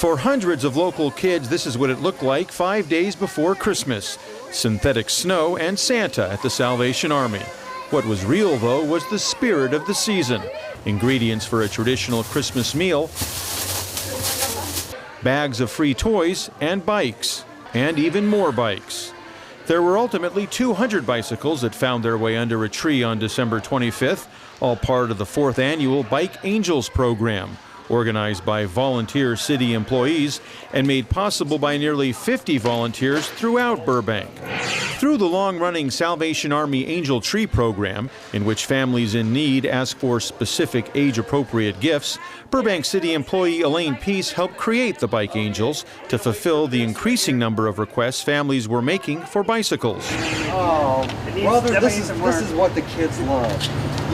For hundreds of local kids, this is what it looked like 5 days before Christmas. Synthetic snow and Santa at the Salvation Army. What was real, though, was the spirit of the season. Ingredients for a traditional Christmas meal, bags of free toys, and bikes. And even more bikes. There were ultimately 200 bicycles that found their way under a tree on December 25th, all part of the 4th annual Bike Angels program, organized by volunteer city employees and made possible by nearly 50 volunteers throughout Burbank. Through the long-running Salvation Army Angel Tree program, in which families in need ask for specific age-appropriate gifts, Burbank City employee Elaine Peace helped create the Bike Angels to fulfill the increasing number of requests families were making for bicycles. Oh, brother, this is what the kids love.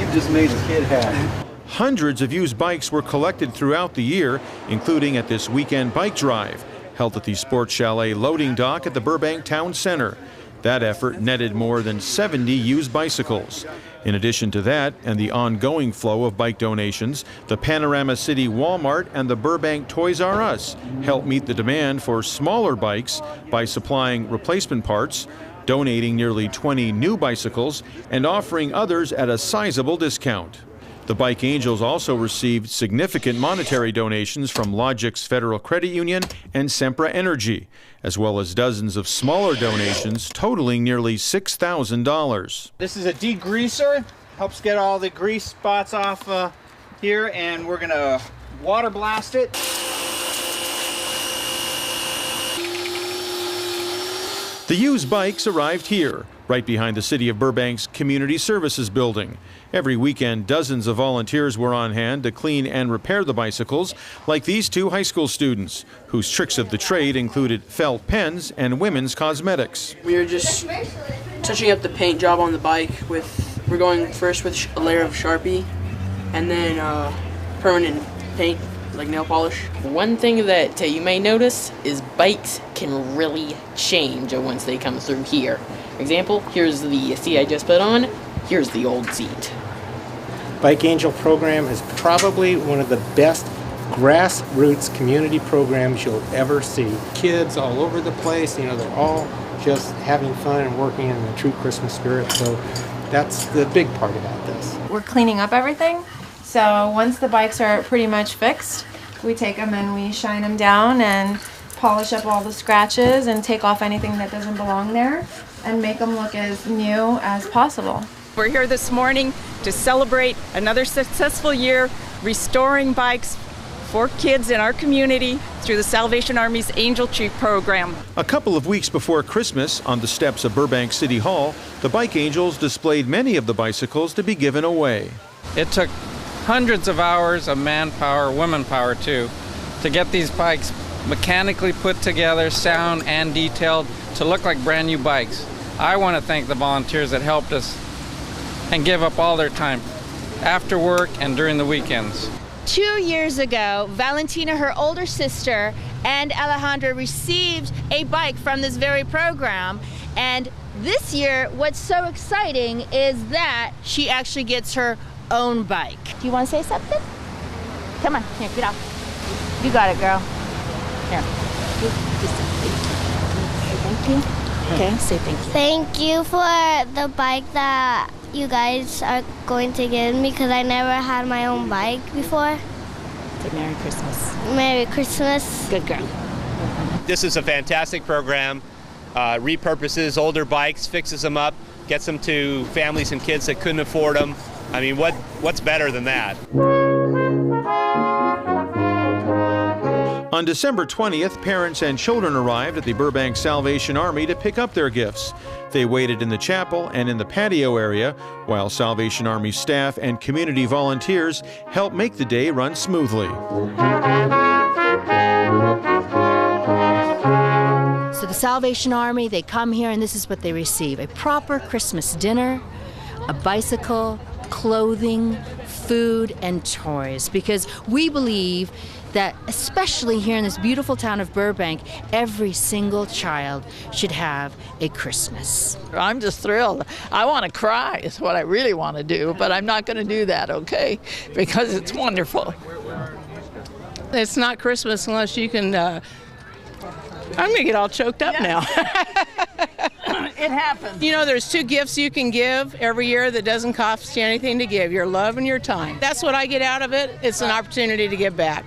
You've just made the kid happy. Hundreds of used bikes were collected throughout the year, including at this weekend bike drive, held at the Sports Chalet loading dock at the Burbank Town Center. That effort netted more than 70 used bicycles. In addition to that, and the ongoing flow of bike donations, the Panorama City Walmart and the Burbank Toys R Us helped meet the demand for smaller bikes by supplying replacement parts, donating nearly 20 new bicycles, and offering others at a sizable discount. The Bike Angels also received significant monetary donations from Logix Federal Credit Union and Sempra Energy, as well as dozens of smaller donations totaling nearly $6,000. This is a degreaser, helps get all the grease spots off here, and we're gonna water blast it. The used bikes arrived here, right behind the City of Burbank's Community Services building. Every weekend, dozens of volunteers were on hand to clean and repair the bicycles, like these two high school students, whose tricks of the trade included felt pens and women's cosmetics. We were just touching up the paint job on the bike we're going first with a layer of Sharpie, and then permanent paint, like nail polish. One thing that you may notice is bikes can really change once they come through here. For example, here's the seat I just put on, here's the old seat. Bike Angel program is probably one of the best grassroots community programs you'll ever see. Kids all over the place, they're all just having fun and working in the true Christmas spirit, so that's the big part about this. We're cleaning up everything, so once the bikes are pretty much fixed, we take them and we shine them down and polish up all the scratches and take off anything that doesn't belong there and make them look as new as possible. We're here this morning to celebrate another successful year restoring bikes for kids in our community through the Salvation Army's Angel Tree program. A couple of weeks before Christmas, on the steps of Burbank City Hall, the Bike Angels displayed many of the bicycles to be given away. It took hundreds of hours of manpower, women power too, to get these bikes mechanically put together, sound and detailed, to look like brand new bikes. I want to thank the volunteers that helped us and give up all their time after work and during the weekends. 2 years ago, Valentina, her older sister, and Alejandra received a bike from this very program. And this year, what's so exciting is that she actually gets her own bike. Do you want to say something? Come on, here, get off. You got it, girl. Here. Just say thank you. Okay, say thank you. Thank you for the bike that you guys are going to give me, because I never had my own bike before. Say Merry Christmas. Merry Christmas. Good girl. This is a fantastic program. Repurposes older bikes, fixes them up, gets them to families and kids that couldn't afford them. I mean, what's better than that? On December 20th, parents and children arrived at the Burbank Salvation Army to pick up their gifts. They waited in the chapel and in the patio area, while Salvation Army staff and community volunteers helped make the day run smoothly. So the Salvation Army, they come here and this is what they receive: a proper Christmas dinner, a bicycle, clothing, food, and toys, because we believe that, especially here in this beautiful town of Burbank, every single child should have a Christmas. I'm just thrilled. I want to cry is what I really want to do, but I'm not going to do that, okay? Because it's wonderful. It's not Christmas unless you can, I'm gonna get all choked up now. It happens. You know, there's 2 gifts you can give every year that doesn't cost you anything to give, your love and your time. That's what I get out of it. It's an opportunity to give back.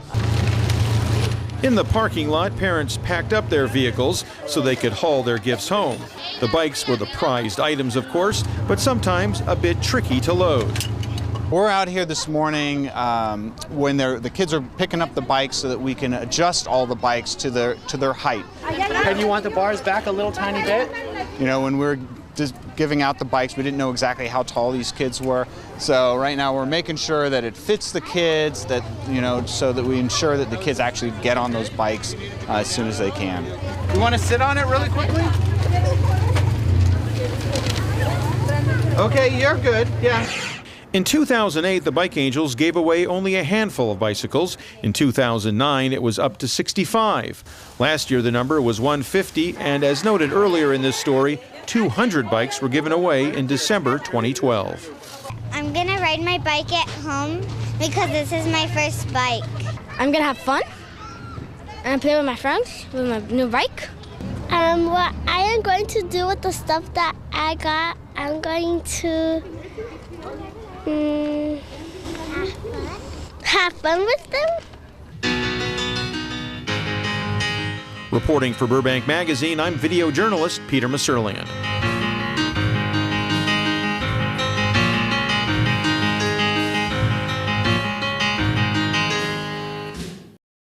In the parking lot, parents packed up their vehicles so they could haul their gifts home. The bikes were the prized items, of course, but sometimes a bit tricky to load. We're out here this morning when the kids are picking up the bikes so that we can adjust all the bikes to their height. And you want the bars back a little tiny bit? You know, when we're just giving out the bikes, we didn't know exactly how tall these kids were. So right now we're making sure that it fits the kids, that, you know, so that we ensure that the kids actually get on those bikes as soon as they can. You want to sit on it really quickly? Okay, you're good, yeah. In 2008, the Bike Angels gave away only a handful of bicycles. In 2009, it was up to 65. Last year, the number was 150, and as noted earlier in this story, 200 bikes were given away in December 2012. I'm gonna ride my bike at home because this is my first bike. I'm gonna have fun and play with my friends with my new bike. What I am going to do with the stuff that I got, I'm going to have fun with them. Reporting for Burbank Magazine, I'm video journalist Peter Musurlian.